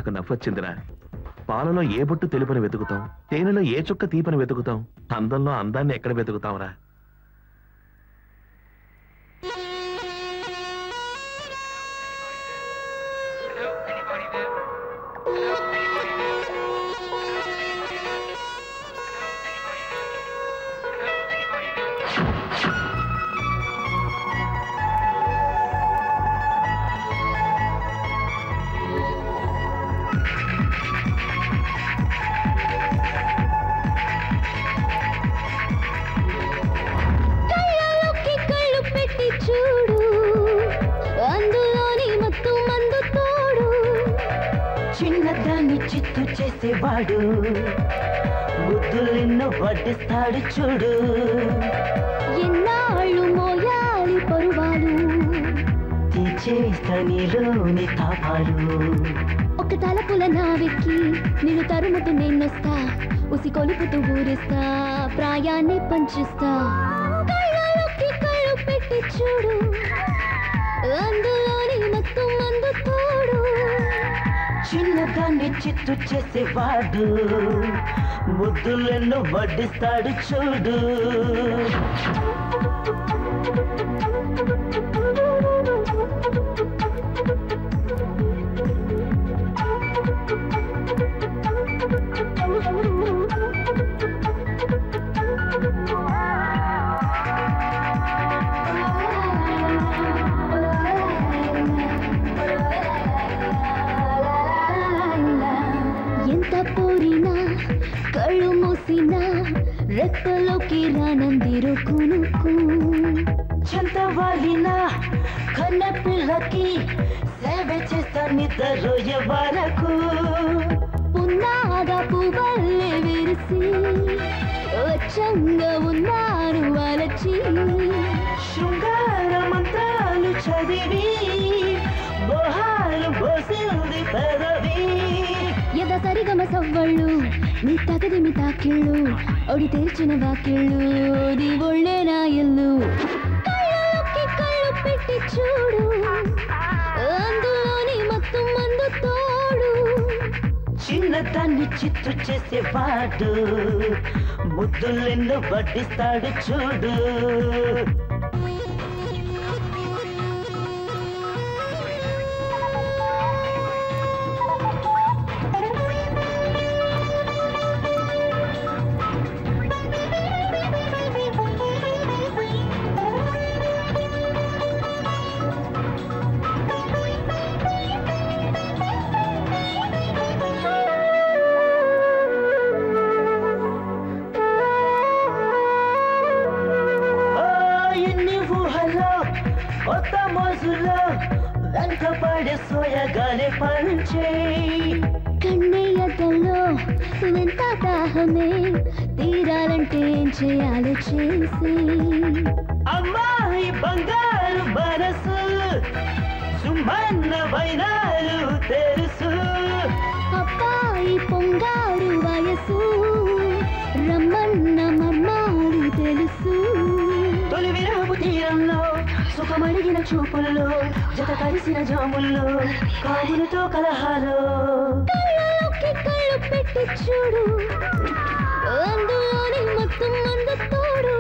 మాటకు నవ్వొచ్చిందిరా. పాలలో ఏ బొట్టు తెలుపుని వెతుకుతాం, తేనెలో ఏ చుక్క తీపని వెతుకుతాం, అందంలో అందాన్ని ఎక్కడ వెతుకుతాంరా? చిన్నదాన్ని చిత్తు చేసేవాడు ముద్దులెన్నో వడ్డిస్తాడు చూడు. ఎన్నాళ్ళు మోయాలి పరువాలు, తీచేస్తా నీలోని తాపాలు. ఒక తలపుల నావెక్కి నిన్ను తరుముతూ నేనొస్తా, ఉసి కొలుపుతూ ఊరిస్తా, ప్రాయాన్ని పంచిస్తా. కళ్ళలోకి కళ్ళు పెట్టి చూడు, అందులోని మొత్తం మందు తోడు. చిన్నదాన్ని చిత్తు చేసేవాడు ముద్దులెన్నో వడ్డిస్తాడు చూడు. ఎంత పూరినా కళ్ళు మూసినా రెక్కలోకి రానందిరు కునుకు. చెంతవాలిన కన్న పిల్లకి సేవ చేస్తా నిద్రరోయ వరకు. పున్నాగ పువ్వల్లే విరిసి వచ్చంగా ఉన్నారు అలచి. శృంగార మంత్రాలు చదివి బోహాలు పోసింది పెదవి. ఎద సరిగమ సవ్వళ్ళు నీ తగదిమి తాకిళ్ళు, ఒడి తెరిచిన వాకిళ్ళు ది ఒళ్ళే నా ఇల్లు. కళ్ళలోకి కళ్ళు పెట్టి చూడు, అందులోని మొత్తం మందు తోడు. చిన్నదాన్ని చిత్తు చేసేవాడు ముద్దులెన్నో వడ్డిస్తాడు చూడు. కొత్త మోజులో వెంటపడే సోయగానే పంచే. కన్నయ్యతలో వింత దాహమే తీరాలంటే ఏం చేయాలో చేసి. అమ్మాయి బంగారు మనసు సుమన్న వైనాలు తెలుసు. అబ్బాయి పొంగారు వయసు రమ్మన్న మర్మాలు తెలుసు. తొలి విరాపు తీరంలో సుఖమడిగిన చూపుల్లో జత కలిసిన జాముల్లో కాములతో కలహాలో. కళ్ళలోకి కళ్ళు పెట్టి చూడు, అందులోని మొత్తం మందు తోడు.